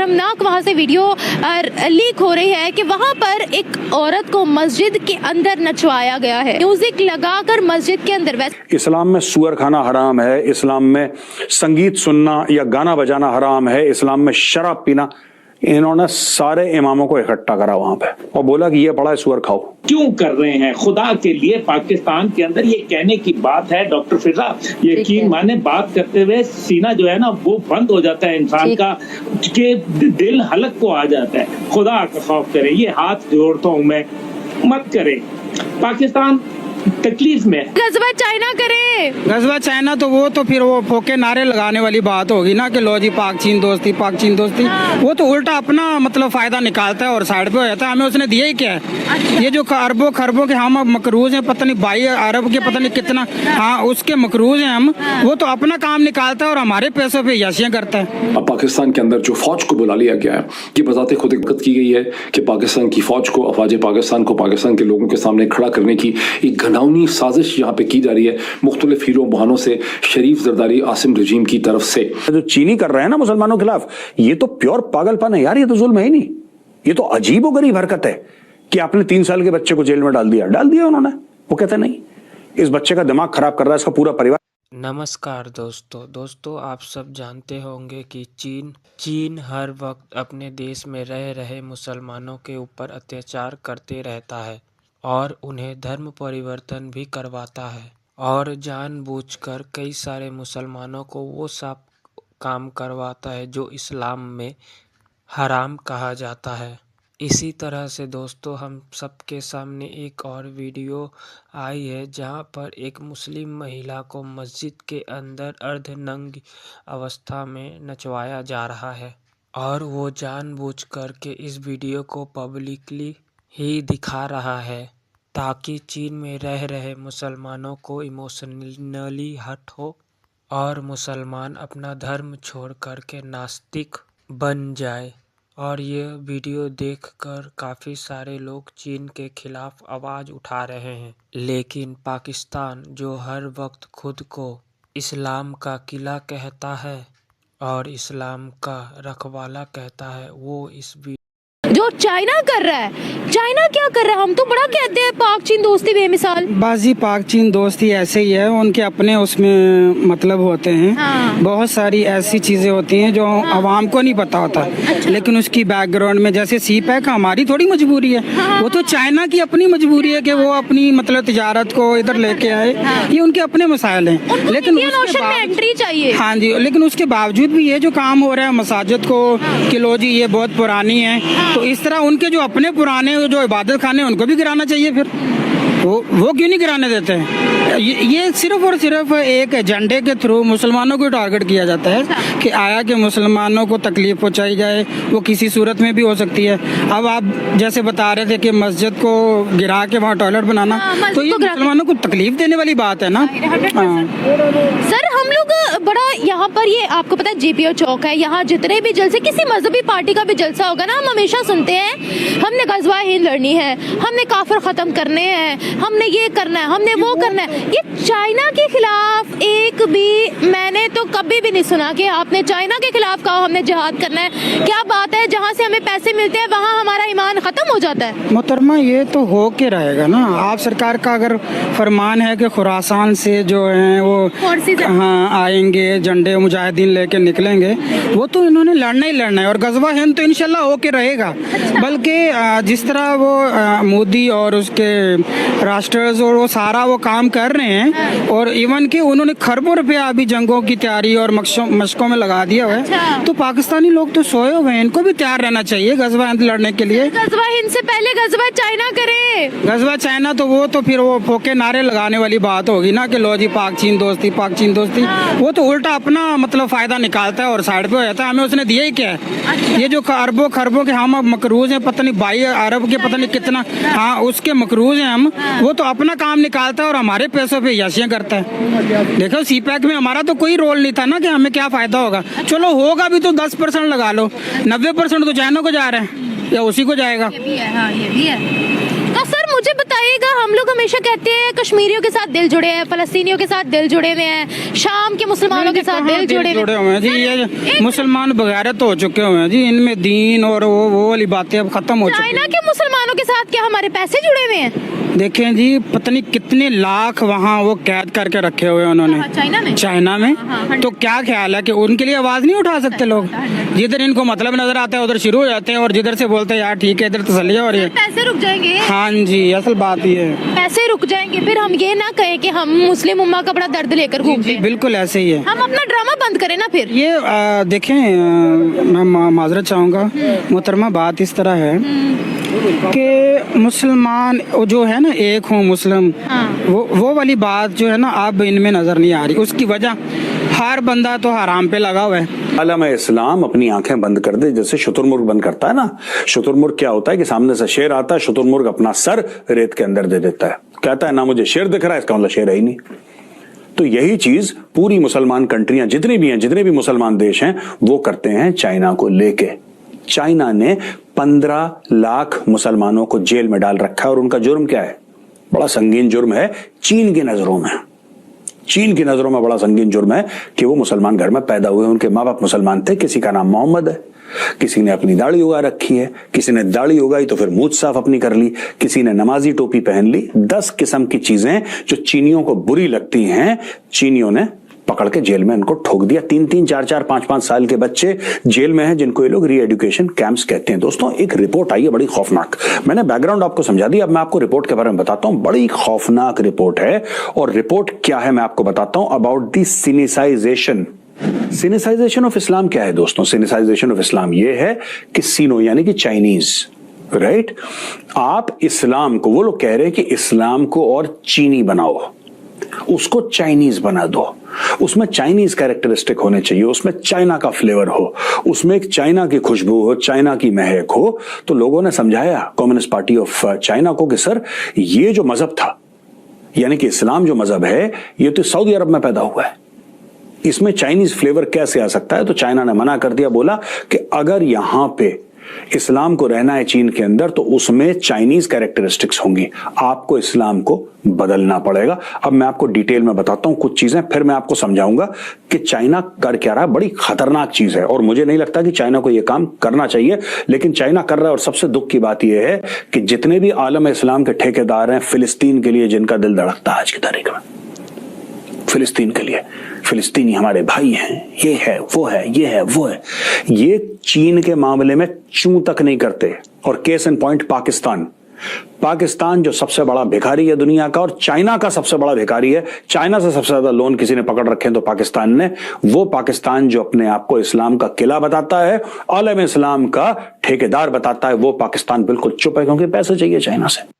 शर्मनाक वहाँ से वीडियो लीक हो रही है कि वहाँ पर एक औरत को मस्जिद के अंदर नचवाया गया है, म्यूजिक लगाकर मस्जिद के अंदर। इस्लाम में सुअर खाना हराम है, इस्लाम में संगीत सुनना या गाना बजाना हराम है, इस्लाम में शराब पीना। इन्होंने सारे इमामों को इकट्ठा करा वहां पे और बोला कि ये बड़ा है, सुअर खाओ। क्यों कर रहे हैं खुदा के लिए? पाकिस्तान के अंदर ये कहने की बात है डॉक्टर फिजा, यकीन माने बात करते हुए सीना जो है ना वो बंद हो जाता है इंसान का, कि दिल हलक को आ जाता है। खुदा का खौफ करे, ये हाथ जोड़ता हूं मैं, मत करे। पाकिस्तान तकलीफ में। गजवा चाइना करे, गजवा चाइना तो वो तो फिर वो फोके नारे लगाने वाली बात होगी ना कि लो जी पाक चीन दोस्ती, पाक चीन दोस्ती। वो तो उल्टा अपना मतलब फायदा निकालता है और साइड पे हो जाता है। हमें उसने दिया ही क्या है? ये जो अरबों खरबों के हम मकरूज हैं, पता नहीं 22 अरब के पता नहीं कितना, हाँ उसके मकरूज हैं हम। वो तो अपना काम निकालता है और हमारे पैसों पे याशियां करता है। अब पाकिस्तान के अंदर जो फौज को बुला लिया गया है, ये बजाते खुद हिकमत की गई है कि पाकिस्तान की फौज को, अफवाज पाकिस्तान को पाकिस्तान के लोगों के सामने खड़ा करने की एक घिनौनी साजिश यहाँ पे की जा रही है मुख्तलिफ हीरो बहानों से, शरीफ जरदारी आसिम रजीम की तरफ से। जो चीनी कर रहे हैं ना मुसलमानों के खिलाफ, ये तो प्योर पागलपन है यार, ये तो जुल्म है ही नहीं। ये तो अजीब व गरीब हरकत है कि आपने 3 साल के बच्चे को जेल में डाल दिया उन्होंने। वो कहते नहीं, इस बच्चे का दिमाग खराब कर रहा है इसका पूरा परिवार। नमस्कार दोस्तों, आप सब जानते होंगे कि चीन हर वक्त अपने देश में रह रहे मुसलमानों के ऊपर अत्याचार करते रहता है और उन्हें धर्म परिवर्तन भी करवाता है और जानबूझकर कई सारे मुसलमानों को वो सब काम करवाता है जो इस्लाम में हराम कहा जाता है। इसी तरह से दोस्तों हम सबके सामने एक और वीडियो आई है जहां पर एक मुस्लिम महिला को मस्जिद के अंदर अर्धनंगी अवस्था में नचवाया जा रहा है और वो जानबूझकर के इस वीडियो को पब्लिकली ही दिखा रहा है ताकि चीन में रह रहे मुसलमानों को इमोशनली हर्ट हो और मुसलमान अपना धर्म छोड़ कर के नास्तिक बन जाए। और ये वीडियो देखकर काफ़ी सारे लोग चीन के खिलाफ आवाज़ उठा रहे हैं, लेकिन पाकिस्तान जो हर वक्त खुद को इस्लाम का किला कहता है और इस्लाम का रखवाला कहता है, वो इस जो चाइना कर रहा है। चाइना क्या कर रहा है? हम तो बड़ा कहते हैं पाक चीन दोस्ती बेमिसाल। बाजी पाक चीन दोस्ती ऐसे ही है, उनके अपने उसमें मतलब होते हैं। हाँ। बहुत सारी ऐसी चीजें होती हैं जो आवाम को नहीं पता होता। अच्छा। लेकिन उसकी बैकग्राउंड में जैसे सी पैक हमारी थोड़ी मजबूरी है। हाँ। वो तो चाइना की अपनी मजबूरी है कि वो अपनी मतलब तिजारत को इधर लेके आए। हाँ। ये उनके अपने मसाइल हैं, लेकिन एंट्री चाहिए। हाँ जी, लेकिन उसके बावजूद भी ये जो काम हो रहा है मसाजिद को कि लो जी ये बहुत पुरानी है, तो इस तरह उनके जो अपने पुराने जो इबादत खाने उनको भी गिराना चाहिए। फिर वो क्यों नहीं गिराने देते हैं? ये सिर्फ और सिर्फ एक एजेंडे के थ्रू मुसलमानों को टारगेट किया जाता है कि आया कि मुसलमानों को तकलीफ पहुंचाई जाए, वो किसी सूरत में भी हो सकती है। अब आप जैसे बता रहे थे कि मस्जिद को गिरा के वहाँ टॉयलेट बनाना, तो ये मुसलमानों को तकलीफ देने वाली बात है ना। सर हम लोग बड़ा यहाँ पर, ये आपको पता है JPO चौक है, यहाँ जितने भी जलसे किसी मजहबी पार्टी का भी जलसा होगा ना, हम हमेशा सुनते हैं हमने गजवा हिंद लड़नी है, हमने काफिर खत्म करने हैं, हमने ये करना है, हमने वो करना है। ये चाइना के खिलाफ एक भी मैंने तो कभी भी नहीं सुना कि आपने चाइना के खिलाफ कहा हमने जिहाद करना है। क्या बात है, जहाँ से हमें पैसे मिलते हैं वहाँ हमारा ईमान खत्म हो जाता है। मोहतरमा ये तो हो के रहेगा ना। आप सरकार का अगर फरमान है कि खुरासान से जो है वो हाँ आएंगे, झंडे मुजाहिदीन लेके निकलेंगे, वो तो इन्होंने लड़ना ही लड़ना है और गजवा हिंद तो इंशाल्लाह हो के रहेगा। बल्कि जिस तरह वो मोदी और उसके राष्ट्रज और वो सारा वो काम कर रहे हैं और इवन कि उन्होंने खरबों रुपया अभी जंगों की तैयारी और मशकों में लगा दिया हुआ है, तो पाकिस्तानी लोग तो सोए हुए हैं, इनको भी तैयार रहना चाहिए गजवा हिंद लड़ने के लिए। गजवा हिंद से पहले गजवा चाइना करे। गजवा चाइना तो वो तो फिर वो फोके नारे लगाने वाली बात होगी ना कि लो जी पाक चीन दोस्ती, पाक चीन दोस्ती। वो तो उल्टा अपना मतलब फायदा निकालता है और साइड पे हो जाता है। हमें उसने दिया ही क्या है? ये जो अरबों खरबों के हम मकरूज हैं, पता नहीं 22 अरब के पता नहीं कितना, हाँ उसके मकरूज हैं हम। वो तो अपना काम निकालता है और हमारे पैसों पे याशियां करता है। देखो सी पैक में हमारा तो कोई रोल नहीं था ना कि हमें क्या फायदा होगा। चलो होगा भी तो 10% लगा लो, 90% तो चाइना को जा रहे हैं या उसी को जाएगा। ये भी है, हाँ ये भी है। तो सर मुझे मुझे बताइएगा, हम लोग हमेशा कहते हैं कश्मीरियों के साथ दिल जुड़े हैं, फलस्तीनियों के साथ दिल जुड़े हुए हैं, शाम के मुसलमानों के साथ दिल जुड़े हुए हैं जी। ये मुसलमान बगैरत हो चुके हुए हैं जी, इनमें दीन और वो वाली बातें अब खत्म हो चुकी हैं। चाइना के मुसलमानों के साथ क्या हमारे पैसे जुड़े हुए हैं? देखें जी, पता नहीं कितने लाख वहाँ वो कैद करके रखे हुए हैं उन्होंने चाइना में। तो क्या ख्याल है कि उनके लिए आवाज नहीं उठा सकते लोग? जिधर इनको मतलब नजर आता है उधर शुरू हो जाते हैं, और जिधर से बोलते हैं यार ठीक है इधर तसल्ली हो रही है, पैसे रुक जाएंगे। हाँ जी, असल बात ये है, पैसे रुक जाएंगे, फिर हम ये ना कहें कि हम मुस्लिम उम्मा का बड़ा दर्द लेकर घूमते हैं। बिल्कुल ऐसे ही है। हम अपना ड्रामा बंद करें ना फिर। ये देखें, मैं माजरत चाहूँगा मोहतरमा, बात इस तरह है कि मुसलमान जो है ना, एक हो मुस्लिम, वो वाली बात जो है ना अब इनमें नजर नहीं आ रही। उसकी वजह हर बंदा तो हराम पे लगा हुआ है। आलम इस्लाम अपनी आंखें बंद कर दे, जैसे शुतुरमुर्ग बंद करता है ना। शुतुरमुर्ग क्या होता है कि सामने से शेर आता है, शुतुरमुर्ग अपना सर रेत के अंदर दे देता है, कहता है ना मुझे शेर दिख रहा है, इसका मतलब शेर है ही नहीं। तो यही चीज पूरी मुसलमान कंट्रियां जितनी भी हैं, जितने भी मुसलमान देश हैं, वो करते हैं चाइना को लेके। चाइना ने 15 लाख मुसलमानों को जेल में डाल रखा है, और उनका जुर्म क्या है? बड़ा संगीन जुर्म है चीन की नजरों में। चीन की नजरों में बड़ा संगीन जुर्म है कि वो मुसलमान घर में पैदा हुए, उनके माँ बाप मुसलमान थे, किसी का नाम मोहम्मद है, किसी ने अपनी दाढ़ी उगा रखी है, किसी ने दाढ़ी उगाई तो फिर मूंछ साफ अपनी कर ली, किसी ने नमाजी टोपी पहन ली। 10 किस्म की चीजें जो चीनियों को बुरी लगती हैं, चीनियों ने पकड़ के जेल में उनको ठोक दिया। 3-3, 4-4, 5-5 साल के बच्चे जेल में हैं, जिनको ये लोग री एजुकेशन कैंप्स कहते हैं। दोस्तों, एक रिपोर्ट आई है बड़ी खौफनाक। मैंने बैकग्राउंड आपको समझा दिया, अब मैं आपको रिपोर्ट के बारे में बताता हूं। बड़ी खौफनाक रिपोर्ट है, और रिपोर्ट क्या है मैं आपको बताता हूं। अबाउट द सिनिसाइजेशन ऑफ इस्लाम क्या है दोस्तों? सिनिसाइजेशन ऑफ इस्लाम ये है कि सीनो यानी कि चाइनीज, राइट? आप इस्लाम को, वो लोग कह रहे हैं कि इस्लाम को और चीनी बनाओ, उसको चाइनीज बना दो, उसमें चाइनीज कैरेक्टरिस्टिक होने चाहिए, उसमें चाइना का फ्लेवर हो, उसमें एक चाइना की खुशबू हो, चाइना की महक हो। तो लोगों ने समझाया कम्युनिस्ट पार्टी ऑफ चाइना को कि सर, ये जो मजहब था, यानी कि इस्लाम जो मजहब है, ये तो सऊदी अरब में पैदा हुआ है, इसमें चाइनीज फ्लेवर कैसे आ सकता है? तो चाइना ने मना कर दिया, बोला कि अगर यहां पे इस्लाम को रहना है चीन के अंदर, तो उसमें चाइनीज कैरेक्टरिस्टिक्स होंगी, आपको इस्लाम को बदलना पड़ेगा। अब मैं आपको डिटेल में बताता हूं कुछ चीजें, फिर मैं आपको समझाऊंगा कि चाइना कर क्या रहा है। बड़ी खतरनाक चीज है, और मुझे नहीं लगता कि चाइना को यह काम करना चाहिए, लेकिन चाइना कर रहा है। और सबसे दुख की बात यह है कि जितने भी आलम इस्लाम के ठेकेदार हैं फिलिस्तीन के लिए, जिनका दिल धड़कता है आज की तारीख में, फिलिस्तीन के लिए, फिलिस्तीनी हमारे भाई हैं, ये है वो है, ये है वो है, ये चीन के मामले में चूं तक नहीं करते। और case in point Pakistan, Pakistan जो सबसे बड़ा भिखारी है दुनिया का, और चाइना का सबसे बड़ा भिखारी है। चाइना से सबसे ज्यादा लोन किसी ने पकड़ रखे हैं तो पाकिस्तान ने। वो पाकिस्तान जो अपने आप को इस्लाम का किला बताता है, आलम इस्लाम का ठेकेदार बताता है, वो पाकिस्तान बिल्कुल चुप है, क्योंकि पैसे चाहिए चाइना से।